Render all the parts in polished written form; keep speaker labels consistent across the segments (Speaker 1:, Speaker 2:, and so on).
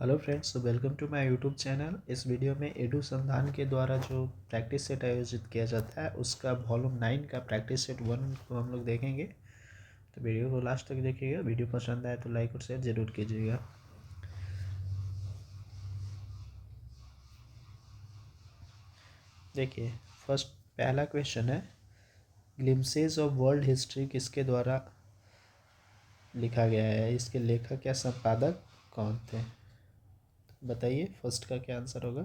Speaker 1: Hello friends, welcome to my YouTube channel. इस video में एडू संधान के द्वारा जो प्रैक्टिस सेट आयोजित किया जाता है उसका वॉल्यूम 9 का प्रैक्टिस सेट 1 को हम लोग देखेंगे। तो वीडियो को लास्ट तक देखिएगा। वीडियो पसंद आए तो लाइक और शेयर ज़रूर कीजिएगा। देखिए, फर्स्ट पहला क्वेश्चन है, ग्लिम्सेस ऑफ वर्ल्ड हिस्ट्री किसके द्वारा लिखा गया है? इसके लेखक या संपादक कौन थे? बताइए फर्स्ट का क्या आंसर होगा।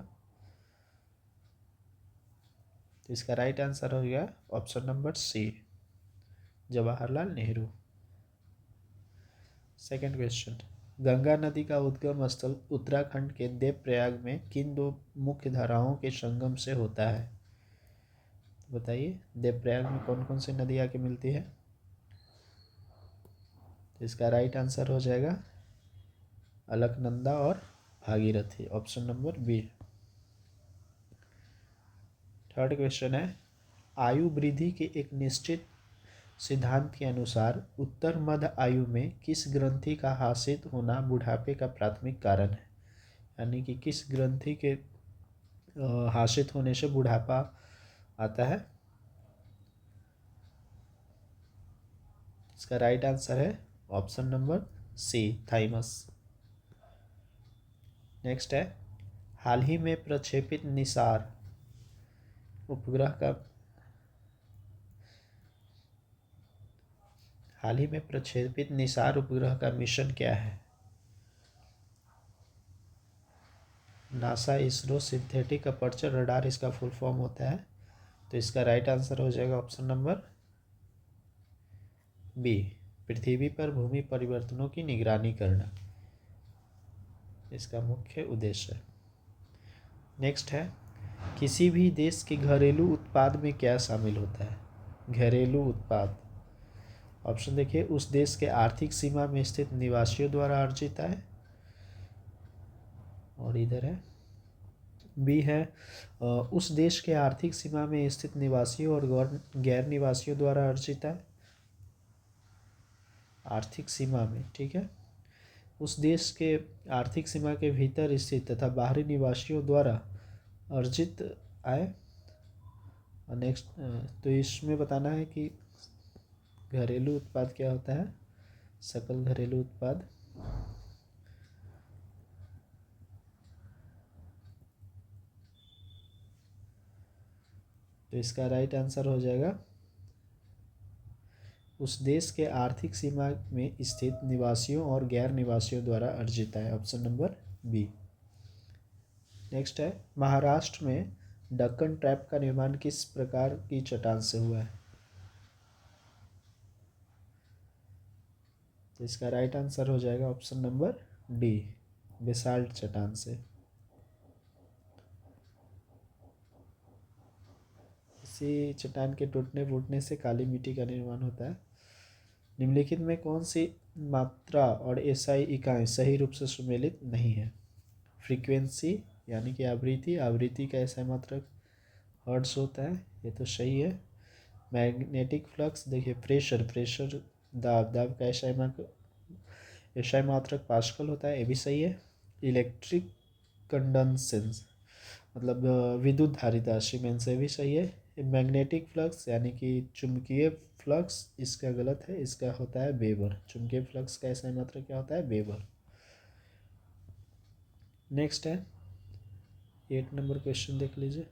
Speaker 1: तो इसका राइट आंसर हो गया option number C, Jawaharlal Nehru. Second question, Ganga नदी का उद्गम स्थल उत्तराखंड के देवप्रयाग में किन दो मुख्य धाराओं के संगम से होता है? बताइए, देवप्रयाग में कौन कौन सी नदी आके मिलती है? तो इसका राइट आंसर हो जाएगा अलकनंदा और Bhagirathi, option number B. Third question है, आयु वृद्धि के एक निश्चित सिद्धांत के अनुसार उत्तर मध्य आयु में किस ग्रंथि का हासिल होना बुढ़ापे का प्राथमिक कारण है? यानी कि किस ग्रंथि के हासिल होने से बुढ़ापा आता है? इसका राइट आंसर है option number C, thymus. Next है, हाल ही में प्रक्षेपित निसार उपग्रह का हाल ही में प्रक्षेपित निसार उपग्रह का मिशन क्या है? NASA ISRO synthetic aperture radar इसका फुल फॉर्म होता है। तो इसका राइट आंसर हो जाएगा ऑप्शन नंबर बी, पृथ्वी पर भूमि परिवर्तनों की निगरानी करना इसका मुख्य उद्देश्य है। नेक्स्ट है, किसी भी देश के घरेलू उत्पाद में क्या शामिल होता है? घरेलू उत्पाद, ऑप्शन देखिए, उस देश के आर्थिक सीमा में स्थित निवासियों द्वारा अर्जित है, और इधर है बी है उस देश के आर्थिक सीमा में स्थित निवासियों और गैर निवासियों द्वारा अर्जित है। आर्थिक सीमा में, ठीक है, उस देश के आर्थिक सीमा के भीतर स्थित तथा बाहरी निवासियों द्वारा अर्जित आय। नेक्स्ट, तो इसमें बताना है कि घरेलू उत्पाद क्या होता है। सकल घरेलू उत्पाद, तो इसका राइट आंसर हो जाएगा उस देश के आर्थिक सीमा में स्थित निवासियों और गैर निवासियों द्वारा अर्जित है, ऑप्शन नंबर बी। नेक्स्ट है, महाराष्ट्र में दक्कन ट्रैप का निर्माण किस प्रकार की चट्टान से हुआ है? तो इसका राइट आंसर हो जाएगा ऑप्शन नंबर डी, बेसाल्ट चट्टान से। इसी चट्टान के टूटने फूटने से काली मिट्टी का निर्माण होता है। निम्नलिखित में कौन सी मात्रा और एसआई इकाई सही रूप से सुमेलित नहीं है? फ्रीक्वेंसी यानी कि आवृत्ति, आवृत्ति का एसआई मात्रक हर्ट्ज होता है, ये तो सही है। मैग्नेटिक फ्लक्स, देखिए प्रेशर, प्रेशर दाब, दाब का एसआई मात्रक पास्कल होता है, ये भी सही है। इलेक्ट्रिक कंडक्सेंस मतलब विद्युत धारिता, सीमेंस, ये भी सही है। मैग्नेटिक फ्लक्स यानी कि चुंबकीय फ्लक्स, इसका गलत है, इसका होता है वेबर। चुंबकीय फ्लक्स का एसआई मात्रक क्या होता है? वेबर। नेक्स्ट है 8 नंबर क्वेश्चन देख लीजिए,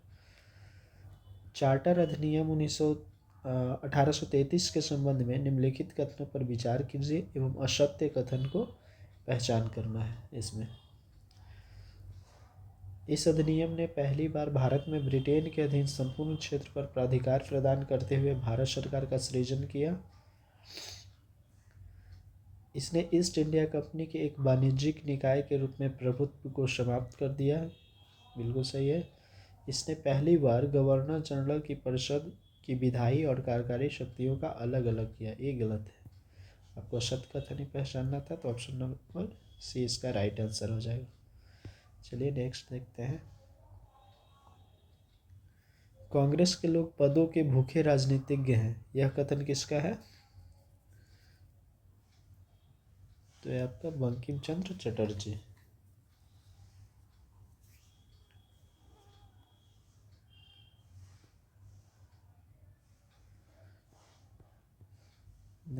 Speaker 1: चार्टर अधिनियम 1833 के संबंध में निम्नलिखित कथनों पर विचार कीजिए एवं असत्य कथन को पहचान करना है। इसमें इस अधिनियम ने पहली बार भारत में ब्रिटेन के अधीन संपूर्ण क्षेत्र पर प्राधिकार प्रदान करते हुए भारत सरकार का सृजन किया। इसने ईस्ट इंडिया कंपनी के एक वाणिज्यिक निकाय के रूप में प्रभुत्व को समाप्त कर दिया। बिल्कुल सही है। इसने पहली बार गवर्नर जनरल की परिषद की विधायी और कार्यकारी शक्तियों का अलग अलग किया, ये गलत है। आपको सत्य कथन ही पहचानना था, तो ऑप्शन नंबर सी इसका राइट आंसर हो जाएगा। चलिए नेक्स्ट देखते हैं, कांग्रेस के लोग पदों के भूखे राजनीतिज्ञ हैं, यह कथन किसका है? तो ये आपका बंकिम चंद्र चटर्जी।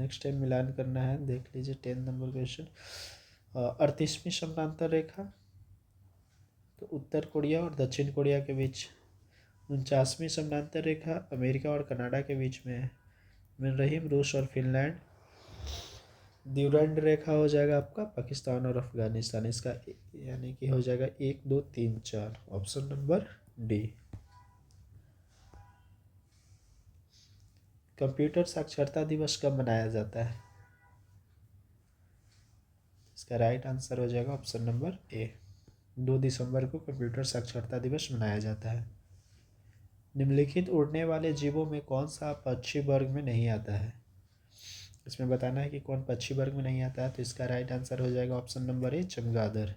Speaker 1: नेक्स्ट टाइम मिलान करना है, देख लीजिए 10 नंबर क्वेश्चन। 38वीं समानांतर रेखा तो उत्तर कोरिया और दक्षिण कोरिया के बीच। 49वीं समानांतर रेखा अमेरिका और कनाडा के बीच में है। मिल रही रूस और फिनलैंड। ड्यूरेंट रेखा हो जाएगा आपका पाकिस्तान और अफगानिस्तान, इसका यानी कि हो जाएगा 1 2 3 4, ऑप्शन नंबर डी। कंप्यूटर साक्षरता दिवस कब मनाया जाता है? इसका राइट आंसर हो जाएगा ऑप्शन नंबर ए, 2 दिसंबर को कंप्यूटर साक्षरता दिवस मनाया जाता है। निम्नलिखित उड़ने वाले जीवों में कौन सा पक्षी वर्ग में नहीं आता है? इसमें बताना है कि कौन पक्षी वर्ग में नहीं आता है, तो इसका राइट आंसर हो जाएगा ऑप्शन नंबर ए, चमगादड़।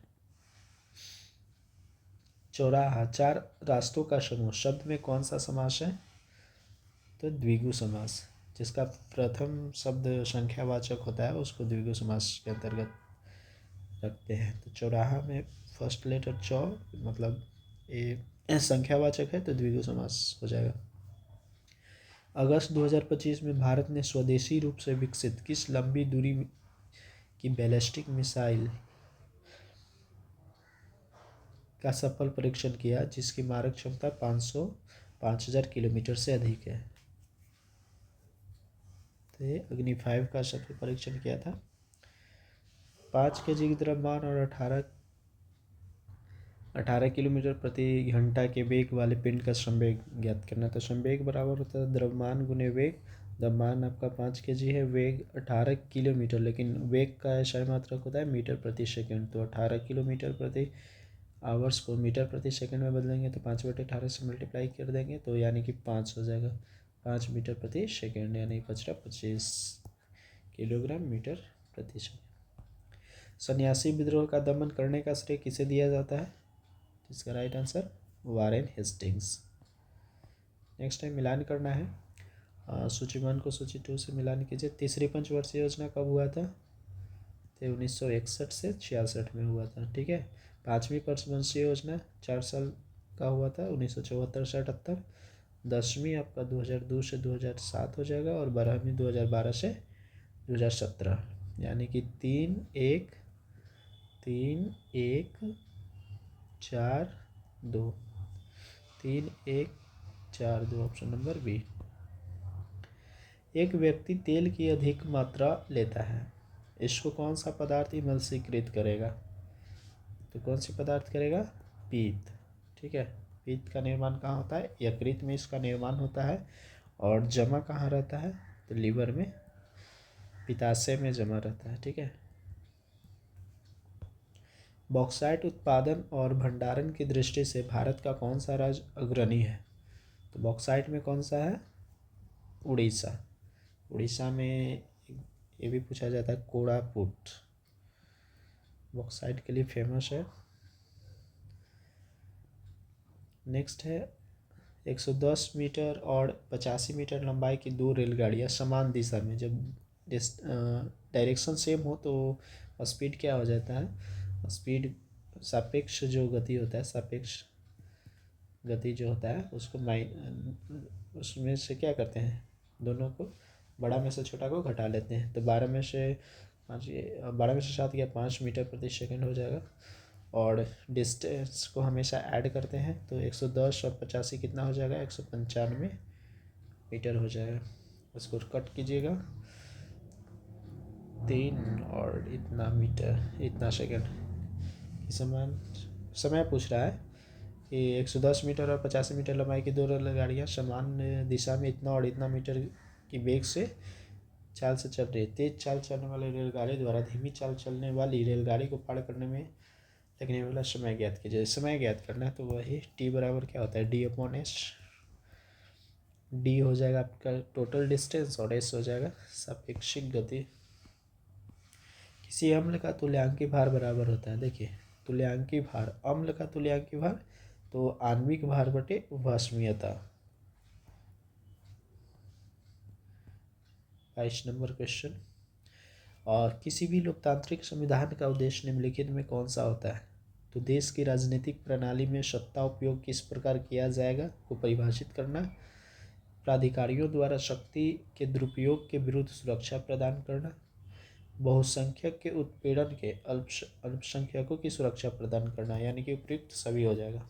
Speaker 1: चौराहा, 4 रास्तों का समूह शब्द में कौन सा समास है? तो द्विगु समास। जिसका प्रथम शब्द संख्यावाचक होता है उसको द्विगु समास के अंतर्गत रखते हैं। तो चौराहा में फर्स्ट लेटर चौ, मतलब ए संख्यावाचक है तो द्विगु समास हो जाएगा। अगस्त 2025 में भारत ने स्वदेशी रूप से विकसित किस लंबी दूरी की बैलिस्टिक मिसाइल का सफल परीक्षण किया जिसकी मारक क्षमता 5000 किलोमीटर से अधिक है? तो ये अग्नि 5 का सफल परीक्षण किया था। 5 kg की द्रव्यमान और 18 किलोमीटर प्रति घंटा के वेग वाले पिंड का संवेग ज्ञात करना। तो संवेग बराबर होता है द्रव्यमान गुने वेग। द्रव्यमान आपका 5 kg है, वेग 18 किलोमीटर, लेकिन वेग का ऐसा मात्रक होता है मीटर प्रति सेकंड। तो 18 किलोमीटर प्रति आवर्स को मीटर प्रति सेकंड में बदलेंगे तो 5/18 से मल्टीप्लाई कर देंगे तो यानी कि 5 हो जाएगा, 5 मीटर प्रति सेकंड, यानी बच रहा 25 किलोग्राम मीटर प्रति सेकंड। सन्यासी विद्रोह का दमन करने का श्रेय किसे दिया जाता है? इसका right answer Warren Hastings. Next time मिलान करना है। सूची 1 को सूची 2 से मिलान कीजिए। तीसरी पंचवर्षीय योजना कब हुआ था? तो 1961 से 66 में हुआ था, ठीक है। 5वीं पंचवर्षीय योजना 4 साल का हुआ था, 1974 से 78। 10वीं आपका 2002 से 2007 हो जाएगा और 12वीं 2012 से 2017, यानी कि 3 1 3 1 4 2, 3 1 4 2, ऑप्शन नंबर बी। एक व्यक्ति तेल की अधिक मात्रा लेता है, इसको कौन सा पदार्थ इमल्सीकृत करेगा? तो कौन सी पदार्थ करेगा? पीत, ठीक है। पीत का निर्माण कहाँ होता है? यकृत में इसका निर्माण होता है। और जमा कहाँ रहता है? तो लीवर में, पित्ताशय में जमा रहता है, ठीक है। बॉक्साइट उत्पादन और भंडारण की दृष्टि से भारत का कौन सा राज्य अग्रणी है? तो बॉक्साइट में कौन सा है? उड़ीसा। उड़ीसा में ये भी पूछा जाता है, कोरापुट बॉक्साइट के लिए फेमस है। नेक्स्ट है 110 मीटर और 85 मीटर लंबाई की 2 रेलगाड़ियाँ समान दिशा में, जब डायरेक्शन सेम हो तो स्पीड क्या हो जाता है? स्पीड सापेक्ष जो गति होता है, सापेक्ष गति जो होता है उसको उसमें से क्या करते हैं, दोनों को बड़ा में से छोटा को घटा लेते हैं। तो 12 में से 7 या 5 मीटर प्रति सेकंड हो जाएगा। और डिस्टेंस को हमेशा ऐड करते हैं तो 110 और 85 कितना हो जाएगा? 195 मीटर हो जाएगा। उसको कट कीजिएगा, 3 और इतना मीटर, इतना सेकंड। समान समय पूछ रहा है कि 110 मीटर और 85 मीटर लंबाई की 2 रेलगाड़ियाँ समान दिशा में इतना और इतना मीटर की वेग से चाल से चल रही है। तेज चाल चलने वाली रेलगाड़ी द्वारा धीमी चाल चलने वाली रेलगाड़ी को पार करने में लगने वाला समय ज्ञात कीजिए। समय ज्ञात करना है तो वही टी बराबर क्या होता है? D/S। डी हो जाएगा आपका टोटल डिस्टेंस और एस हो जाएगा सापेक्षिक गति। किसी अम्ल का तुल्यांकी भार बराबर होता है, देखिए तुल्यांकी भार, अम्ल का तुल्यांकी भार तो आणविक भार बटे वाष्मीयता। 22 नंबर क्वेश्चन। और किसी भी लोकतांत्रिक संविधान का उद्देश्य निम्नलिखित में कौन सा होता है? तो देश की राजनीतिक प्रणाली में सत्ता उपयोग किस प्रकार किया जाएगा को परिभाषित करना, प्राधिकारियों द्वारा शक्ति के दुरुपयोग के विरुद्ध सुरक्षा प्रदान करना, बहुसंख्यक के उत्पीड़न के अल्पसंख्यकों की सुरक्षा प्रदान करना, यानी कि उपयुक्त सभी हो जाएगा।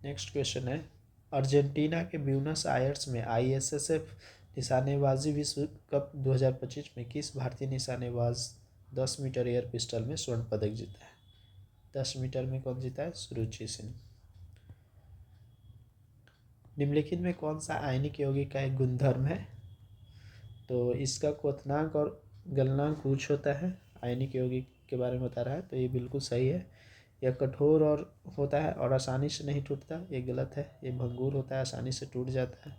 Speaker 1: नेक्स्ट क्वेश्चन है, अर्जेंटीना के ब्यूनस आयर्स में ISSF निशानेबाजी विश्व कप 2025 में किस भारतीय निशानेबाज 10 मीटर एयर पिस्टल में स्वर्ण पदक जीता है? 10 मीटर में कौन जीता है? सुरुचि सिंह। निम्नलिखित में कौन सा आयनिक यौगिक का एक गुणधर्म है? तो इसका क्वथनांक और गलनांक उच्च होता है। आयनिक यौगिक के बारे में बता रहा है, तो ये बिल्कुल सही है। यह कठोर और होता है और आसानी से नहीं टूटता, ये गलत है। ये भंगुर होता है, आसानी से टूट जाता है।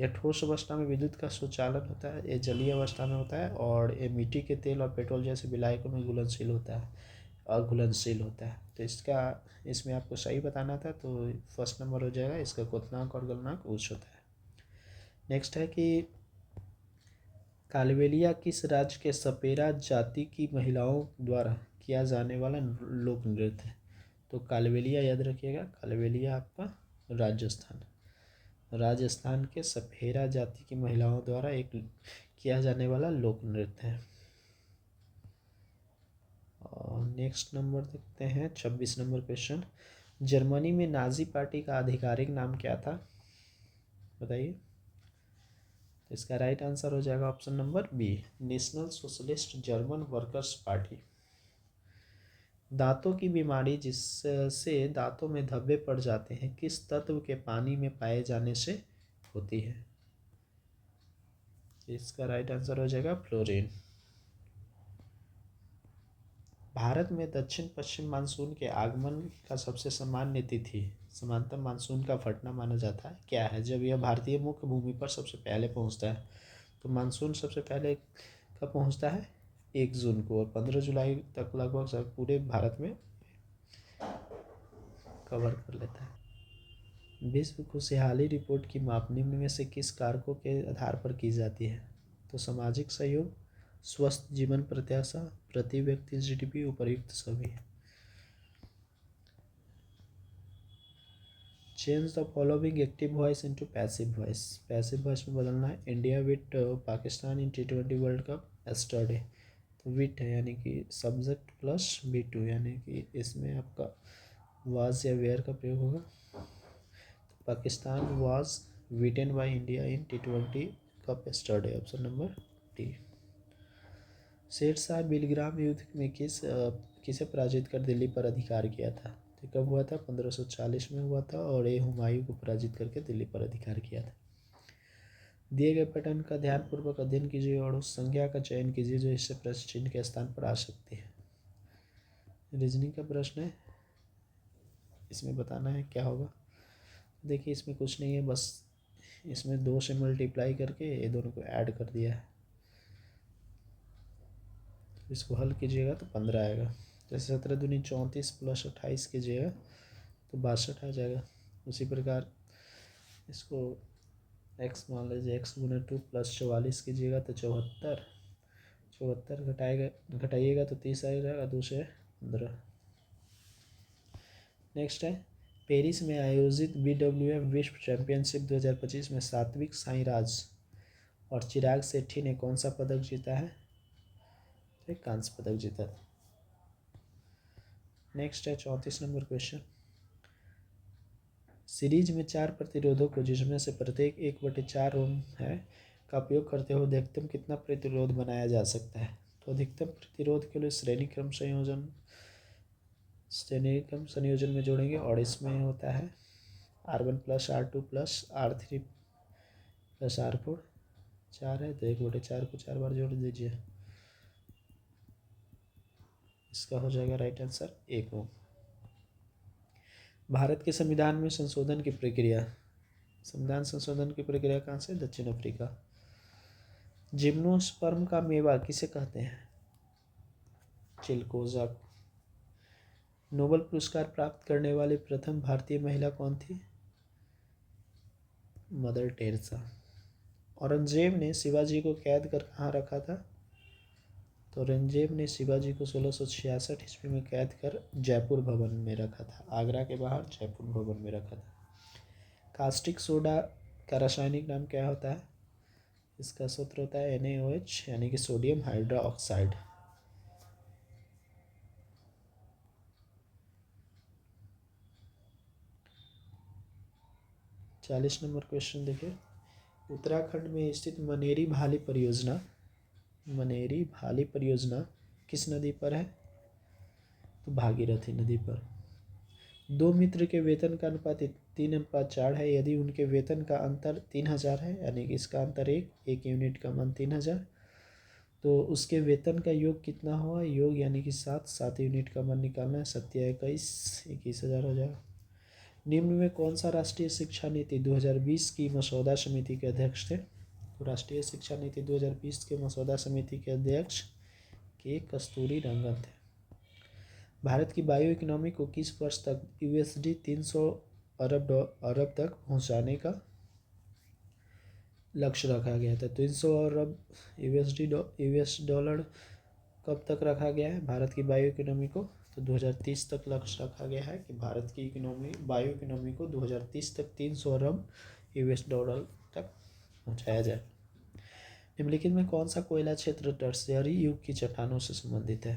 Speaker 1: यह ठोस अवस्था में विद्युत का सुचालन होता है। ये जलीय अवस्था में होता है और ये मिट्टी के तेल और पेट्रोल जैसे विलायकों में घुलनशील होता है, अघुलनशील होता है। तो इसमें आपको सही बताना था, तो फर्स्ट नंबर हो जाएगा। इसका क्वथनांक और गलनांक उच्च होता है। नेक्स्ट है कि कालबेलिया किस राज्य के सपेरा जाति की महिलाओं द्वारा किया जाने वाला लोक नृत्य है? तो कालबेलिया याद रखिएगा, कालबेलिया आपका राजस्थान के सपेरा जाति की महिलाओं द्वारा एक किया जाने वाला लोक नृत्य है। और नेक्स्ट नंबर देखते हैं, 26 नंबर क्वेश्चन, जर्मनी में नाजी पार्टी का आधिकारिक नाम क्या था? बताइए। तो इसका राइट आंसर हो जाएगा option number B, national socialist German workers party. दांतों की बीमारी जिससे दांतों में धब्बे पड़ जाते हैं किस तत्व के पानी में पाए जाने से होती है? इसका राइट आंसर हो जाएगा फ्लोरीन। भारत में दक्षिण पश्चिम मानसून के आगमन का सबसे सामान्य तिथि समांतर मानसून का फटना माना जाता है क्या है? जब यह भारतीय मुख्य भूमि पर सबसे पहले पहुंचता है। तो मानसून सबसे पहले कब पहुंचता है? 1 जून को, और 15 जुलाई तक लगभग सब पूरे भारत में कवर कर लेता है। विश्व खुशहाली रिपोर्ट की माप निम्न में से किस कारकों के आधार पर की जाती है? तो सामाजिक सहयोग, स्वस्थ जीवन प्रत्याशा, प्रति व्यक्ति GDP, उपर्युक्त सभी। Change the following active voice into passive voice. Passive voice में बदलना है। इंडिया विट पाकिस्तान इन T20 वर्ल्ड कप एस्टरडे। तो विट है यानी कि सब्जेक्ट प्लस V2, यानी कि इसमें आपका वाज या वेयर का प्रयोग होगा। तो Pakistan was beaten by India in T20 cup yesterday, option number D. Sher Shah Bilgram युद्ध में किसे पराजित कर दिल्ली पर अधिकार किया था? तो कब हुआ था? 1540 में हुआ था, और ये हुमायूं को पराजित करके दिल्ली पर अधिकार किया था। दिए गए पैटर्न का ध्यानपूर्वक अध्ययन कीजिए और उस संज्ञा का चयन कीजिए जो इससे प्रश्न चिन्ह के स्थान पर आ सकती है। रीजनिंग का प्रश्न है, इसमें बताना है क्या होगा। देखिए इसमें कुछ नहीं है, बस इसमें 2 से मल्टीप्लाई करके ये दोनों को ऐड कर दिया है। इसको हल कीजिएगा तो 15 आएगा। जैसे 17 दूनी 34 प्लस 28 कीजिएगा तो 62 आ जाएगा। उसी प्रकार इसको x मान लीजिए, x गुना 2 प्लस 44 कीजिएगा तो 74, 74 घटाइएगा तो 30 आ जाएगा, 2 से 15। नेक्स्ट है, पेरिस में आयोजित BWF विश्व चैंपियनशिप 2025 में सात्विक साईराज और चिराग शेट्टी ने कौन सा पदक जीता है? तो कांस्य पदक जीता था। नेक्स्ट है 34 नंबर क्वेश्चन, सीरीज में 4 प्रतिरोधों को जिसमें से प्रत्येक 1/4 ओम है का उपयोग करते हुए अधिकतम कितना प्रतिरोध बनाया जा सकता है? तो अधिकतम प्रतिरोध के लिए श्रेणी क्रम संयोजन में जोड़ेंगे, और इसमें होता है R1 plus R2 plus R3 plus R4, 4 है तो 1/4 को 4 बार जोड़ दीजिए। इसका हो जाएगा राइट आंसर 1 ओम। भारत के संविधान संशोधन की प्रक्रिया कहाँ से? दक्षिण अफ्रीका। जिम्नोस्पर्म का मेवा किसे कहते हैं? चिलकोजा। नोबेल पुरस्कार प्राप्त करने वाली प्रथम भारतीय महिला कौन थी? Mother Teresa. औरंगजेब ने शिवाजी को कैद कर कहाँ रखा था? तो औरंगजेब ने शिवाजी को 1666 ईस्वी में कैद कर जयपुर भवन में रखा था। आगरा के बाहर जयपुर भवन में रखा था। कास्टिक सोडा का रासायनिक नाम क्या होता है? इसका सूत्र होता है NaOH यानी कि sodium hydra oxide. 40 number question देखिए। उत्तराखंड में स्थित मनेरी भाली परियोजना किस नदी पर है? तो भागीरथी नदी पर। दो मित्र के वेतन का अनुपात 3:4 है। यदि उनके वेतन का अंतर 3000 है, यानी कि इसका अंतर एक यूनिट का मान 3000, तो उसके वेतन का योग कितना हुआ? योग यानी कि 7 यूनिट का मान निकालना है। 7 या 21,000 हो जाएगा। निम्न में कौन सा राष्ट्रीय शिक्षा नीति 2020 की मसौदा समिति के अध्यक्ष थे? तो राष्ट्रीय शिक्षा नीति 2020 के मसौदा समिति के अध्यक्ष के कस्तूरी रंगन थे। भारत की बायो इकोनॉमी को किस वर्ष तक USD 300 अरब तक पहुंचाने का लक्ष्य रखा गया था? 300 अरब US डॉलर कब तक रखा गया है भारत की बायो इकोनॉमी को? तो 2030 तक लक्ष्य रखा गया है कि भारत की बायो इकोनॉमी को 2030 तक 300 अरब US डॉलर तक पहुंचाया जाए। निम्नलिखित में कौन सा कोयला क्षेत्र टर्शियरी युग की चट्टानों से संबंधित है?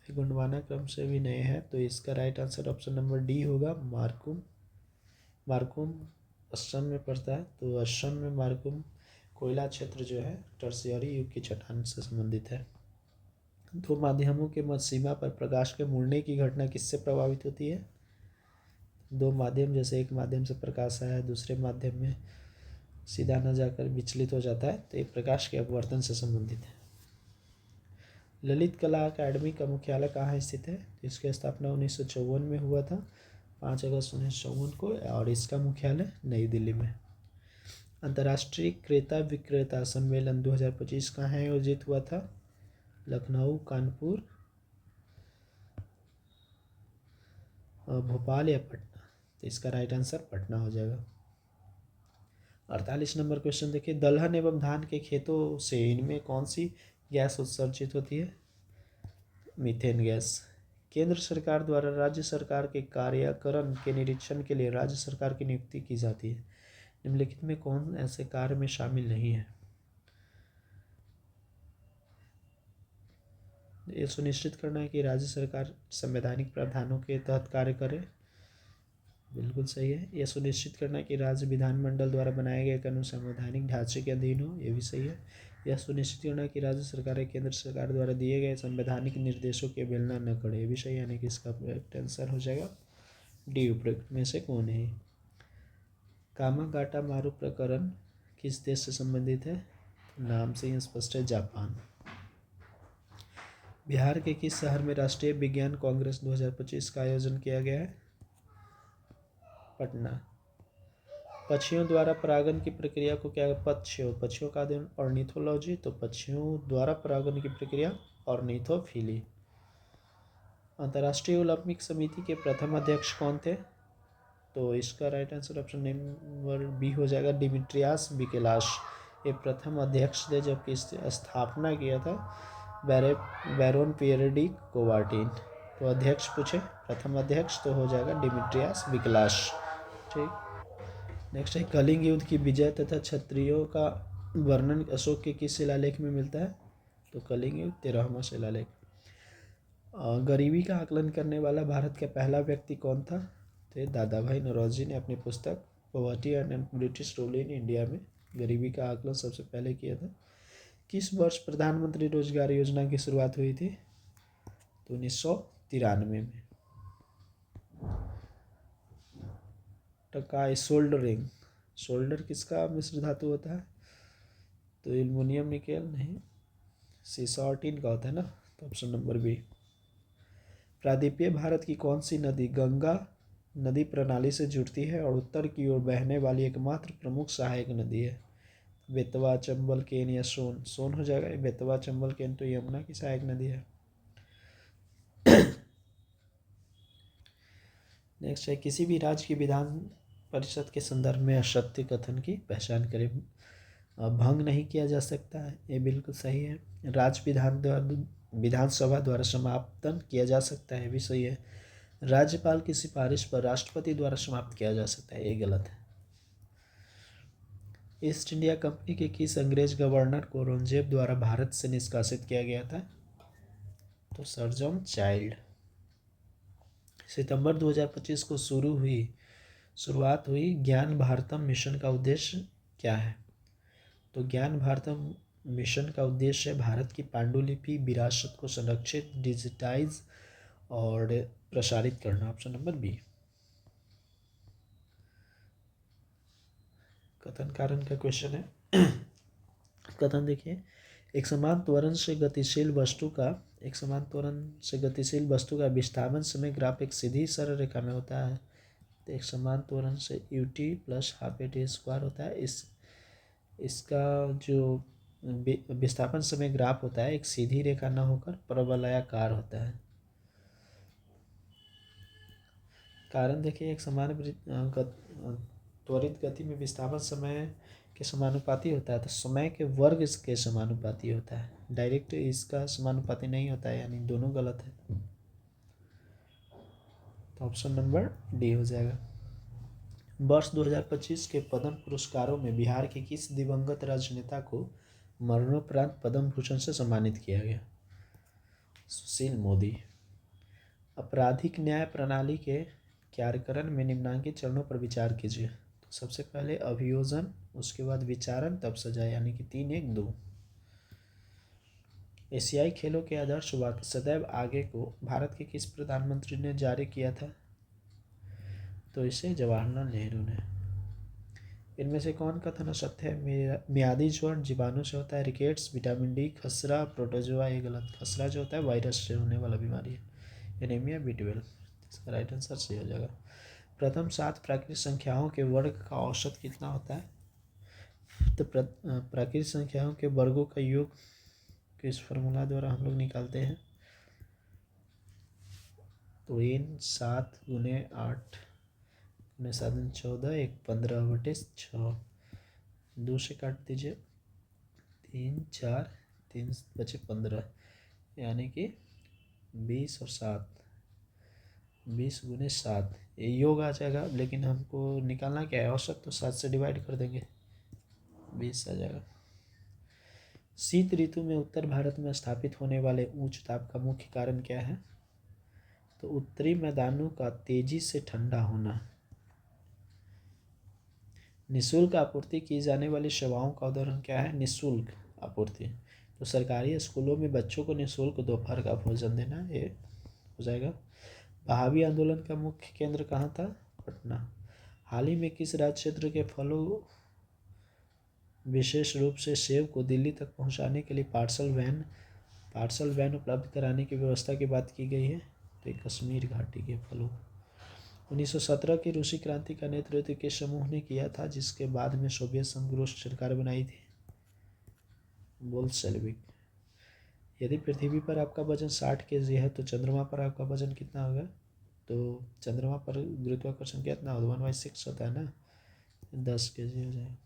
Speaker 1: गुंडवाना क्रम से भी नहीं है, तो इसका right answer option number D होगा, मारकुम असम में पड़ता है। तो असम में मारकुम कोयला क्षेत्र जो है टर्शियरी युग की चट्टान से संबंधित है। दो माध्यमों के मध्य सीमा पर प्रकाश के मुड़ने की घटना किससे प्रभावित होती है? दो माध्यम, जैसे एक माध्यम से प्रकाश आया दूसरे माध्यम में सीधा न जाकर विचलित हो जाता है, तो ये प्रकाश के अपवर्तन से संबंधित है। ललित कला अकादमी का मुख्यालय कहाँ स्थित है? इसकी स्थापना 1954 में हुआ था, 5 अगस्त 1954 को, और इसका मुख्यालय नई दिल्ली में। अंतर्राष्ट्रीय क्रेता विक्रेता सम्मेलन 2025 कहाँ आयोजित हुआ था? लखनऊ, कानपुर, भोपाल या पटना? तो इसका राइट आंसर पटना हो जाएगा। 48 नंबर क्वेश्चन देखिए। दलहन एवं धान के खेतों से इनमें कौन सी गैस उत्सर्जित होती है? Methane gas. केंद्र सरकार द्वारा राज्य सरकार के कार्याकरण के निरीक्षण के लिए राज्य सरकार की नियुक्ति की जाती है। निम्नलिखित में कौन ऐसे कार्य में शामिल नहीं है? ये सुनिश्चित करना है कि राज्य सरकार संवैधानिक प्रावधानों के तहत कार्य करे। बिल्कुल सही है। यह सुनिश्चित करना है कि राज्य विधानमंडल द्वारा बनाए गए कानून संवैधानिक ढांचे के अधीन हो। ये भी सही है। यह सुनिश्चित करना है कि राज्य सरकारें केंद्र सरकार द्वारा दिए गए संवैधानिक निर्देशों की अवहेलना न करे। ये भी सही है, यानी कि इसका आंसर हो जाएगा डी, उपरोक्त में से कौन है? कामागाटा मारू प्रकरण किस देश से संबंधित है? नाम से ही स्पष्ट है, जापान। बिहार के किस शहर में राष्ट्रीय विज्ञान कांग्रेस 2025 का आयोजन किया गया है? पटना। पक्षियों द्वारा परागण की प्रक्रिया को क्या? पक्षियों का अध्ययन ऑर्निथोलॉजी, तो पक्षियों द्वारा परागण की प्रक्रिया ऑर्निथोफिली। अंतर्राष्ट्रीय ओलंपिक समिति के प्रथम अध्यक्ष कौन थे? तो इसका right answer option number B हो जाएगा, डिमिट्रियास बिकेलाश। ये प्रथम अध्यक्ष थे, जबकि इसकी स्थापना किया था बैरोन पियर डी कोवार्टिन। तो अध्यक्ष पूछे, प्रथम अध्यक्ष, तो हो जाएगा डिमिट्रियास बिकेलाश। ठीक। नेक्स्ट है, कलिंग युद्ध की विजय तथा क्षत्रियों का वर्णन अशोक के किस शिलालेख में मिलता है? तो कलिंग युद्ध 13वां शिलालेख। गरीबी का आकलन करने वाला भारत का पहला व्यक्ति कौन था? तो दादा भाई नौरोजी ने अपनी पुस्तक poverty and British rule in India में गरीबी का आकलन सबसे पहले किया था। किस वर्ष प्रधानमंत्री रोजगार योजना की शुरुआत हुई थी? तो 1993 में। टकाई सोल्डरिंग, सोल्डर किसका मिश्र धातु होता है? तो एल्युमिनियम निकेल नहीं, सीसा और टीन का होता है ना, तो ऑप्शन नंबर बी। प्रायद्वीपीय भारत की कौन सी नदी गंगा नदी प्रणाली से जुड़ती है और उत्तर की ओर बहने वाली एकमात्र प्रमुख सहायक नदी है? बेतवा, चंबल, केन या सोन? सोन हो जाएगा। बेतवा, चंबल, केन तो यमुना की सहायक नदी है। नेक्स्ट है, किसी भी राज्य की विधान परिषद के संदर्भ में असत्य कथन की पहचान करें। भंग नहीं किया जा सकता है, ये बिल्कुल सही है। राज्य विधानसभा द्वारा समाप्तन किया जा सकता है, भी सही है। राज्यपाल की सिफारिश पर राष्ट्रपति द्वारा समाप्त किया जा सकता है, ये गलत है। ईस्ट इंडिया कंपनी के किस अंग्रेज गवर्नर को औरंगजेब द्वारा भारत से निष्कासित किया गया था? तो सर जॉन चाइल्ड। सितंबर 2025 को शुरुआत हुई ज्ञान भारतम मिशन का उद्देश्य क्या है? तो ज्ञान भारतम मिशन का उद्देश्य है भारत की पांडुलिपि विरासत को संरक्षित, डिजिटाइज और प्रसारित करना। Option number B. कथन कारण का क्वेश्चन है। कथन देखिए, एक समान त्वरण से गतिशील वस्तु का विस्थापन समय ग्राफ एक सीधी सरल रेखा में होता है। तो एक समान त्वरण से ut plus half A T square होता है। इसका जो विस्थापन समय ग्राफ होता है एक सीधी रेखा न होकर परवलयाकार होता है। कारण देखिए, एक समान त्वरित गति में विस्थापन समय के समानुपाती होता है, तो समय के वर्ग इसके समानुपाती होता है, डायरेक्ट इसका समानुपाती नहीं होता है, यानी दोनों गलत है। तो ऑप्शन नंबर डी हो जाएगा। वर्ष 2025 के पद्म पुरस्कारों में बिहार के किस दिवंगत राजनेता को मरणोपरांत पद्म भूषण से सम्मानित किया गया? सुशील मोदी। आपराधिक न्याय प्रणाली के कार्यान्वयन में निम्नलिखित चरणों पर विचार कीजिए। तो सबसे पहले अभियोजन, उसके बाद विचारण, तब सजा, यानी कि 3-1-2। एशियाई खेलों के आदर्श वाक्य सदैव आगे को भारत के किस प्रधानमंत्री ने जारी किया था? तो इसे जवाहरलाल नेहरू ने। इनमें से कौन कथन असत्य है? मियादी ज्वर जीवाणु से होता है, रिकेट्स, विटामिन डी, खसरा, प्रोटोजोआ, ये गलत। खसरा जो होता है वायरस से होने वाला बीमारी है। Anaemia, B12। इसका राइट आंसर सही हो जाएगा। प्रथम 7 प्राकृतिक संख्याओं के वर्ग का औसत कितना होता है? तो प्राकृतिक संख्याओं के वर्गों का योग किस फार्मूला द्वारा हम लोग निकालते हैं? तो n 7 गुने 8 गुने 7 14, 1 15/6, 2 से काट दीजिए, 3 4, 3 बचे 15, यानी कि 20 और 7, 20 गुने 7, ये योग आ जाएगा, लेकिन हमको निकालना क्या है औसत, तो 7 से डिवाइड कर देंगे, 20 आ जाएगा। शीत ऋतु में उत्तर भारत में स्थापित होने वाले उच्च ताप का मुख्य कारण क्या है? तो उत्तरी मैदानों का तेजी से ठंडा होना। निःशुल्क आपूर्ति की जाने वाली सेवाओं का उदाहरण क्या है? निःशुल्क आपूर्ति, तो सरकारी स्कूलों में बच्चों को निःशुल्क दोपहर का भोजन देना, ये हो जाएगा। बहावी आंदोलन का मुख्य केंद्र कहाँ था? पटना। हाल ही में किस राज्य क्षेत्र के फलों, विशेष रूप से सेब को दिल्ली तक पहुंचाने के लिए पार्सल वैन उपलब्ध कराने की व्यवस्था की बात की गई है? तो ये कश्मीर घाटी के फलों। 1917 की रूसी क्रांति का नेतृत्व किस समूह ने किया था, जिसके बाद में सोवियत संघ रूस सरकार बनाई थी? बोल्शेविक। यदि पृथ्वी पर आपका वजन 60 kg है तो चंद्रमा पर आपका वजन कितना होगा? तो चंद्रमा पर गुरुत्वाकर्षण कितना होगा? 1/6 होता है ना, 10 kg हो जाएगा।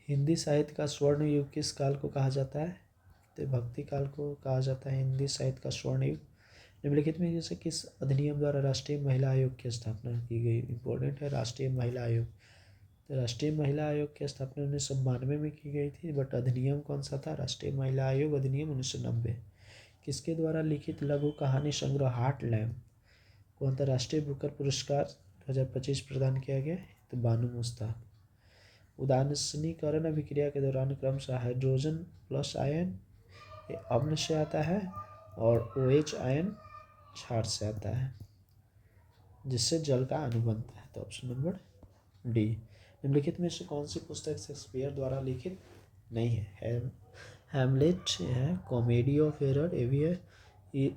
Speaker 1: हिंदी साहित्य का स्वर्ण युग किस काल को कहा जाता है? तो भक्ति काल को कहा जाता है हिंदी साहित्य का स्वर्ण युग। निम्नलिखित में जैसे किस अधिनियम द्वारा राष्ट्रीय महिला आयोग की स्थापना की गई? इंपॉर्टेंट है राष्ट्रीय महिला आयोग। तो राष्ट्रीय महिला आयोग की स्थापना 1992 में की गई थी, बट अधिनियम कौन सा था? राष्ट्रीय महिला आयोग अधिनियम 1990। किसके द्वारा लिखित लघु कहानी संग्रह हार्टलैंड को अंतर्राष्ट्रीय बुकर पुरस्कार 2025 प्रदान किया गया? तो बानू मुस्ताक। उदासीनीकरण अभिक्रिया के दौरान क्रमशः हाइड्रोजन प्लस आयन अम्ल से आता है और OH आयन क्षार से आता है, जिससे जल का अणु बनता है। तो ऑप्शन नंबर डी। निम्नलिखित में से कौन सी पुस्तक शेक्सपियर द्वारा लिखित नहीं है? हैमलेट है, कॉमेडी ऑफ एरर ये भी है, ये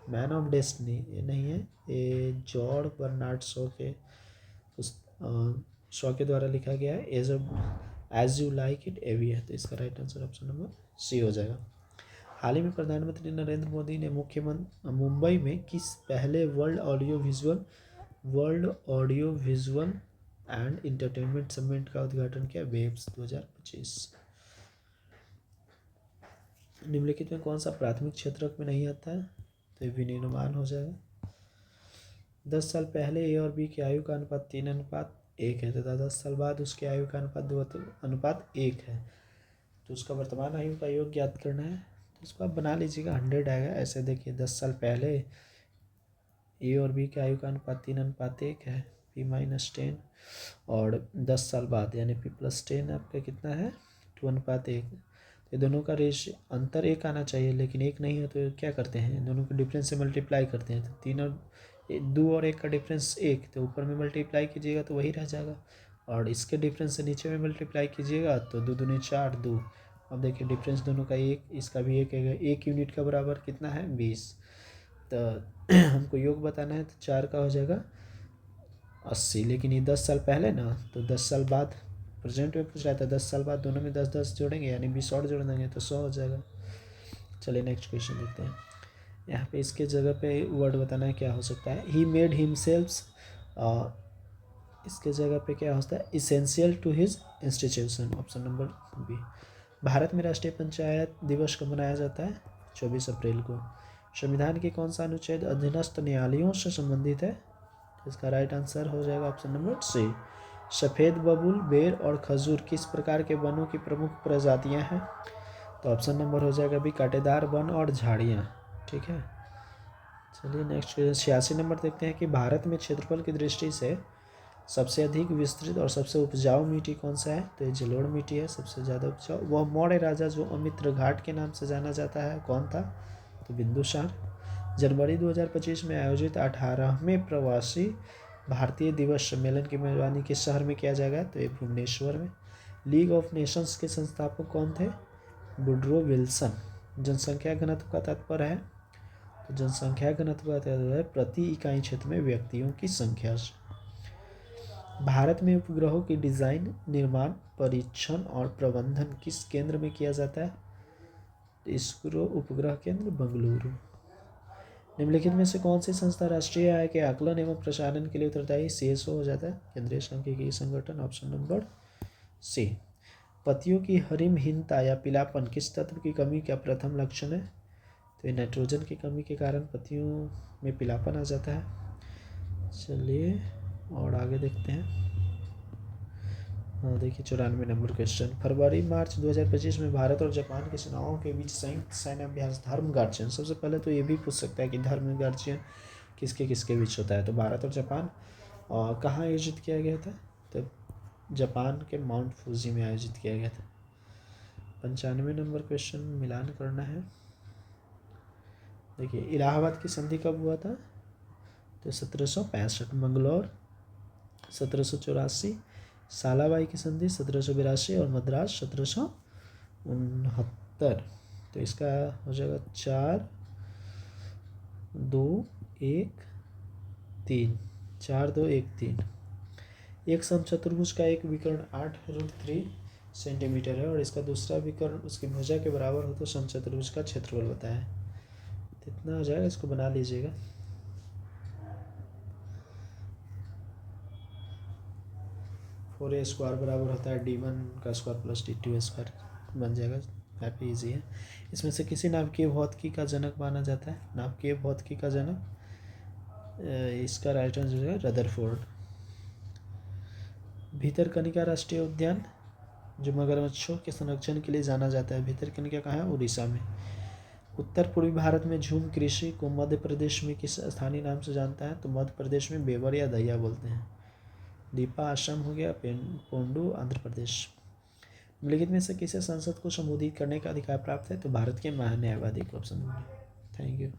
Speaker 1: मैन ऑफ डेस्टिनी ये नहीं है, ये जॉर्ज बर्नार्ड शॉ के द्वारा लिखा गया है, एज यू लाइक इट ये भी है। तो इसका right answer option number C हो जाएगा। हाल ही में प्रधानमंत्री नरेंद्र मोदी ने मुंबई में किस पहले world audio visual and entertainment summit का उद्घाटन किया? वेब्स 2025। निम्नलिखित में कौन सा प्राथमिक क्षेत्रक में नहीं आता है? तो ये विनिर्माण हो जाएगा। 10 साल पहले ए और बी की आयु का अनुपात 3:1 है तथा 10 साल बाद उसकी आयु का अनुपात 2:1 है, तो उसका वर्तमान आयु का योग ज्ञात करना है। तो इसको आप बना लीजिएगा, 100 आएगा। ऐसे देखिए 10 साल पहले ए और बी की आयु का अनुपात 3:1 है, P-10, और 10 साल बाद यानी P+10 आपका कितना है 2:1। तो दोनों का अंतर 1 आना चाहिए, लेकिन 1 नहीं है तो क्या करते हैं, दोनों के डिफरेंस से मल्टीप्लाई करते हैं। तो 3 और 2 और 1 का डिफरेंस 1, तो ऊपर में मल्टीप्लाई कीजिएगा तो वही रह जाएगा, और इसके डिफरेंस से नीचे में मल्टीप्लाई कीजिएगा तो 2 दूनी 4 2। अब देखिए डिफरेंस दोनों का 1, इसका भी 1 है। 1 यूनिट का बराबर कितना है 20। तो हमको योग बताना है, तो 4 का हो जाएगा 80। लेकिन ये 10 साल पहले ना, तो 10 साल बाद प्रेजेंट में पूछ रहा था, 10 साल बाद दोनों में 10-10 जोड़ेंगे यानी 20 और जोड़ देंगे तो 100 हो जाएगा। चलिए नेक्स्ट क्वेश्चन देखते हैं। यहाँ पे इसके जगह पे वर्ड बताना है क्या हो सकता है। ही मेड हिमसेल्फ, इसके जगह पे क्या होता है, essential to his institution, option number B. Bharat में राष्ट्रीय पंचायत दिवस कब मनाया जाता है? 24 अप्रैल को। संविधान के कौन सा अनुच्छेद अधीनस्थ न्यायालयों से संबंधित है? इसका राइट आंसर हो जाएगा ऑप्शन नंबर सी। सफ़ेद बबूल, बेर और खजूर किस प्रकार के वनों की प्रमुख प्रजातियां हैं? तो ऑप्शन नंबर हो जाएगा भी कांटेदार वन और झाड़ियाँ। ठीक है, चलिए नेक्स्ट 86 नंबर देखते हैं कि भारत में क्षेत्रफल की दृष्टि से सबसे अधिक विस्तृत और सबसे उपजाऊ मिट्टी कौन सा है? तो ये जलोढ़ मिट्टी है सबसे ज़्यादा उपजाऊ। वह मौर्य राजा जो अमित्र घाट के नाम से जाना जाता है कौन था? तो बिंदुसार। जनवरी 2025 में आयोजित 18वें प्रवासी भारतीय दिवस सम्मेलन की मेजबानी किस शहर में किया जाएगा? तो ये भुवनेश्वर में। लीग ऑफ नेशंस के संस्थापक कौन थे? Woodrow Wilson. जनसंख्या घनत्व का तात्पर्य है, तो जनसंख्या घनत्व का तात्पर्य है प्रति इकाई क्षेत्र में व्यक्तियों की संख्या से। भारत में उपग्रहों की डिजाइन, निर्माण, परीक्षण और प्रबंधन किस केंद्र में किया जाता है? इसरो उपग्रह केंद्र बेंगलुरु। निम्नलिखित में से कौन सी संस्था राष्ट्रीय आय के आकलन एवं प्रसारण के लिए उत्तरदायी? CSO हो जाता है, केंद्रीय सांख्यिकी संगठन, ऑप्शन नंबर सी। पत्तियों की हरिमहीनता या पीलापन किस तत्व की कमी का प्रथम लक्षण है? तो ये नाइट्रोजन की कमी के कारण पत्तियों में पीलापन आ जाता है। चलिए और आगे देखते हैं। हाँ देखिए 94 नंबर क्वेश्चन। फरवरी मार्च 2025 में भारत और जापान की सेनाओं के बीच संयुक्त सैन्य अभ्यास धर्म गार्जियन। सबसे पहले तो ये भी पूछ सकता है कि धर्म गार्जियन किसके किसके बीच होता है? तो भारत और जापान कहाँ आयोजित किया गया था? तो जापान के माउंट फूजी में आयोजित किया गया था। 95 नंबर क्वेश्चन मिलान करना है। देखिए इलाहाबाद की संधि कब हुआ था? तो 1765। मंगलौर 1784, सालाबाई की संधि 1782 और मद्रास 1769। तो इसका हो जाएगा 4 2 1 3, 4 2 1 3। एक समचतुर्भुज का एक विकर्ण 8√3 सेंटीमीटर है और इसका दूसरा विकर्ण उसकी भुजा के बराबर हो तो समचतुर्भुज का क्षेत्रफल बताएं। कितना हो जाएगा, इसको बना लीजिएगा। 4a² बराबर होता है d1 का स्क्वायर प्लस d2 स्क्वायर, बन जाएगा। काफ़ी ईजी है। इसमें से किसी नाभिकीय भौतिकी का जनक माना जाता है? नाभिकीय भौतिकी का जनक, इसका राइट आंसर है रदरफोर्ड। भीतरकनिका राष्ट्रीय उद्यान जो मगरमच्छों के संरक्षण के लिए जाना जाता है, भीतरकनिका कहाँ है? उड़ीसा में। उत्तर पूर्वी भारत में झूम कृषि को मध्य प्रदेश में किस स्थानीय नाम से जानता है? तो मध्य प्रदेश में बेवर या दहिया बोलते हैं। दीपा असम हो गया, पोंडू आंध्र प्रदेश। निम्नलिखित में से किसे संसद को संबोधित करने का अधिकार प्राप्त है? तो भारत के महान्यायवादी को। ऑप्शन। Thank you.